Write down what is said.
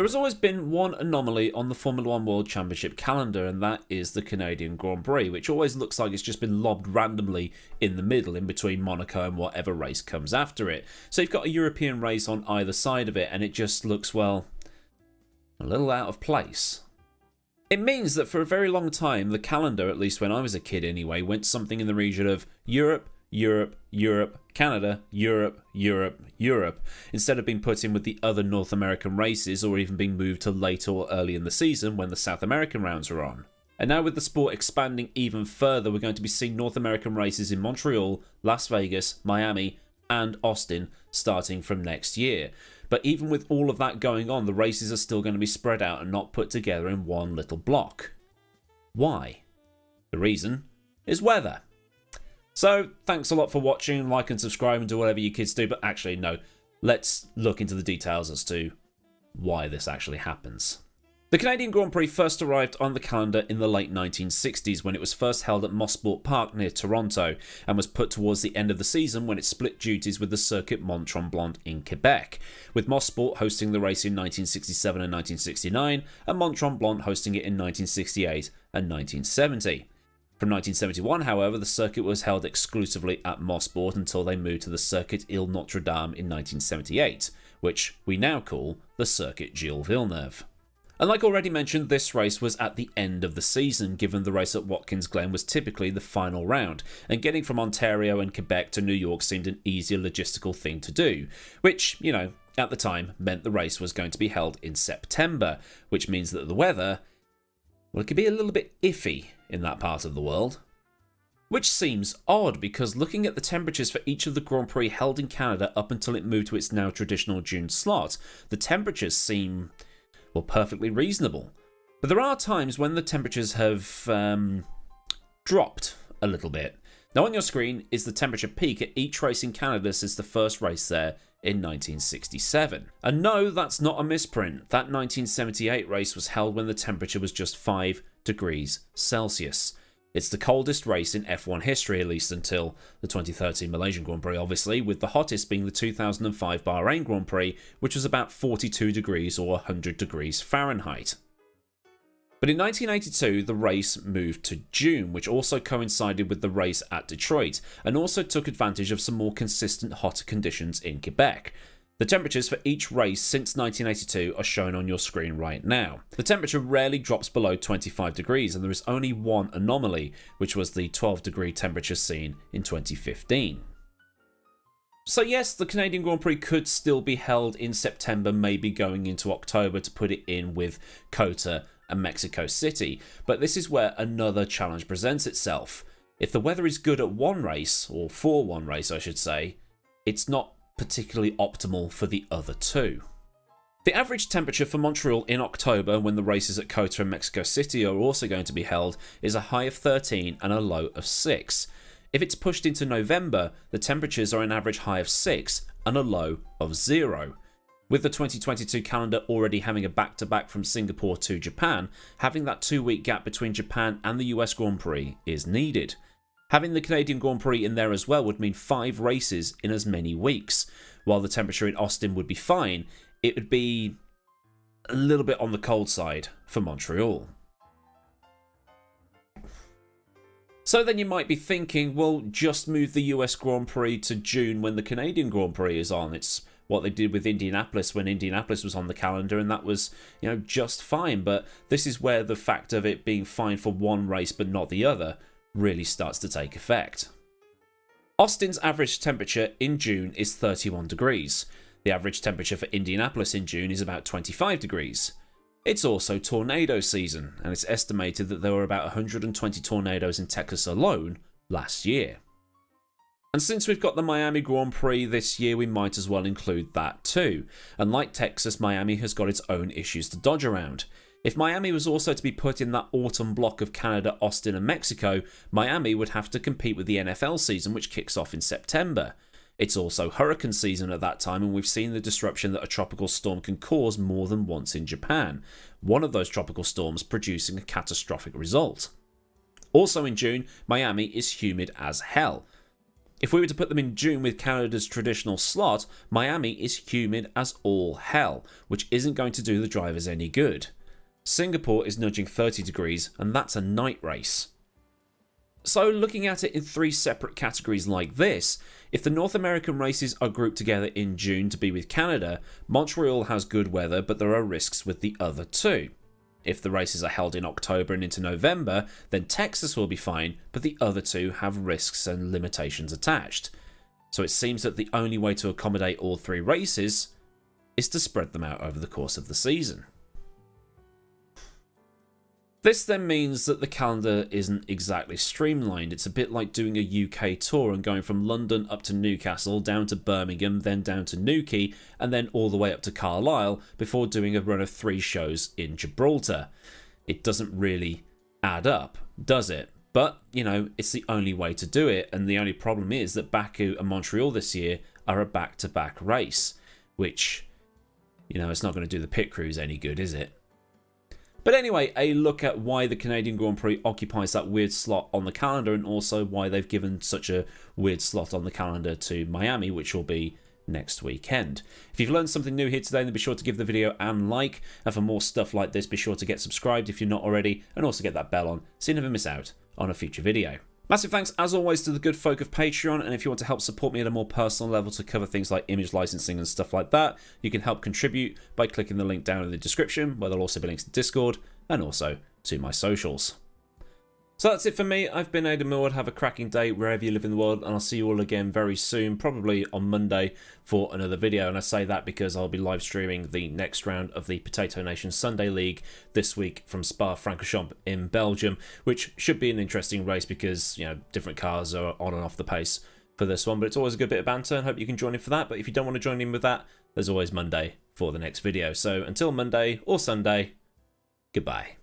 There has always been one anomaly on the Formula 1 World Championship calendar, and that is the Canadian Grand Prix, which always looks like it's just been lobbed randomly in the middle, in between Monaco and whatever race comes after it. So you've got a European race on either side of it, and it just looks, well, a little out of place. It means that for a very long time, the calendar, at least when I was a kid anyway, went something in the region of Europe, Europe, Europe, Canada, Europe, Europe, Europe, instead of being put in with the other North American races or even being moved to late or early in the season when the South American rounds are on. And now with the sport expanding even further, we're going to be seeing North American races in Montreal, Las Vegas, Miami, and Austin starting from next year. But even with all of that going on, the races are still going to be spread out and not put together in one little block. Why? The reason is weather. So, thanks a lot for watching, like and subscribe and do whatever you kids do, but actually no, let's look into the details as to why this actually happens. The Canadian Grand Prix first arrived on the calendar in the late 1960s when it was first held at Motherboard Park near Toronto, and was put towards the end of the season when it split duties with the circuit Mont-Tremblant in Quebec, with Motherboard hosting the race in 1967 and 1969, and Mont-Tremblant hosting it in 1968 and 1970. From 1971, however, the circuit was held exclusively at Motherboard until they moved to the Circuit Ile Notre Dame in 1978, which we now call the Circuit Gilles Villeneuve. And like already mentioned, this race was at the end of the season, given the race at Watkins Glen was typically the final round, and getting from Ontario and Quebec to New York seemed an easier logistical thing to do, which, you know, at the time meant the race was going to be held in September, which means that the weather, well, it could be a little bit iffy in that part of the world. Which seems odd, because looking at the temperatures for each of the Grand Prix held in Canada up until it moved to its now traditional June slot, the temperatures seem, well, perfectly reasonable. But there are times when the temperatures have dropped a little bit. Now on your screen is the temperature peak at each race in Canada since the first race there in 1967. And no, that's not a misprint. That 1978 race was held when the temperature was just 5 degrees Celsius. It's the coldest race in F1 history, at least until the 2013 Malaysian Grand Prix, obviously, with the hottest being the 2005 Bahrain Grand Prix, which was about 42 degrees or 100 degrees Fahrenheit. But in 1982, the race moved to June, which also coincided with the race at Detroit, and also took advantage of some more consistent hotter conditions in Quebec. The temperatures for each race since 1982 are shown on your screen right now. The temperature rarely drops below 25 degrees, and there is only one anomaly, which was the 12-degree temperature seen in 2015. So yes, the Canadian Grand Prix could still be held in September, maybe going into October to put it in with COTA and Mexico City, but this is where another challenge presents itself. If the weather is good at one race, or for one race I should say, it's not particularly optimal for the other two. The average temperature for Montreal in October, when the races at COTA and Mexico City are also going to be held, is a high of 13 and a low of 6. If it's pushed into November, the temperatures are an average high of 6 and a low of 0. With the 2022 calendar already having a back-to-back from Singapore to Japan, having that 2-week gap between Japan and the US Grand Prix is needed. Having the Canadian Grand Prix in there as well would mean 5 races in as many weeks. While the temperature in Austin would be fine, it would be a little bit on the cold side for Montreal. So then you might be thinking, well, just move the US Grand Prix to June when the Canadian Grand Prix is on. It's what they did with Indianapolis when Indianapolis was on the calendar, and that was, you know, just fine. But this is where the fact of it being fine for one race but not the other really starts to take effect. Austin's average temperature in June is 31 degrees. The average temperature for Indianapolis in June is about 25 degrees. It's also tornado season, and it's estimated that there were about 120 tornadoes in Texas alone last year. And since we've got the Miami Grand Prix this year, we might as well include that too. And like Texas, Miami has got its own issues to dodge around. If Miami was also to be put in that autumn block of Canada, Austin and Mexico, Miami would have to compete with the NFL season, which kicks off in September. It's also hurricane season at that time, and we've seen the disruption that a tropical storm can cause more than once in Japan, one of those tropical storms producing a catastrophic result. Also in June, Miami is humid as hell. If we were to put them in June with Canada's traditional slot, Miami is humid as all hell, which isn't going to do the drivers any good. Singapore is nudging 30 degrees, and that's a night race. So looking at it in 3 separate categories like this, if the North American races are grouped together in June to be with Canada, Montreal has good weather, but there are risks with the other 2. If the races are held in October and into November, then Texas will be fine, but the other 2 have risks and limitations attached. So it seems that the only way to accommodate all 3 races is to spread them out over the course of the season. This then means that the calendar isn't exactly streamlined. It's a bit like doing a UK tour and going from London up to Newcastle, down to Birmingham, then down to Newquay, and then all the way up to Carlisle before doing a run of 3 shows in Gibraltar. It doesn't really add up, does it? But, you know, it's the only way to do it, and the only problem is that Baku and Montreal this year are a back-to-back race, which, you know, it's not going to do the pit crews any good, is it? But anyway, a look at why the Canadian Grand Prix occupies that weird slot on the calendar, and also why they've given such a weird slot on the calendar to Miami, which will be next weekend. If you've learned something new here today, then be sure to give the video a like, and for more stuff like this, be sure to get subscribed if you're not already, and also get that bell on so you never miss out on a future video. Massive thanks, as always, to the good folk of Patreon, and if you want to help support me at a more personal level to cover things like image licensing and stuff like that, you can help contribute by clicking the link down in the description, where there'll also be links to Discord, and also to my socials. So that's it for me. I've been AdmiralLaWind. Have a cracking day wherever you live in the world, and I'll see you all again very soon, probably on Monday, for another video. And I say that because I'll be live streaming the next round of the Potato Nation Sunday League this week from Spa-Francorchamps in Belgium, which should be an interesting race because, you know, different cars are on and off the pace for this one. But it's always a good bit of banter, and hope you can join in for that. But if you don't want to join in with that, there's always Monday for the next video. So until Monday or Sunday, goodbye.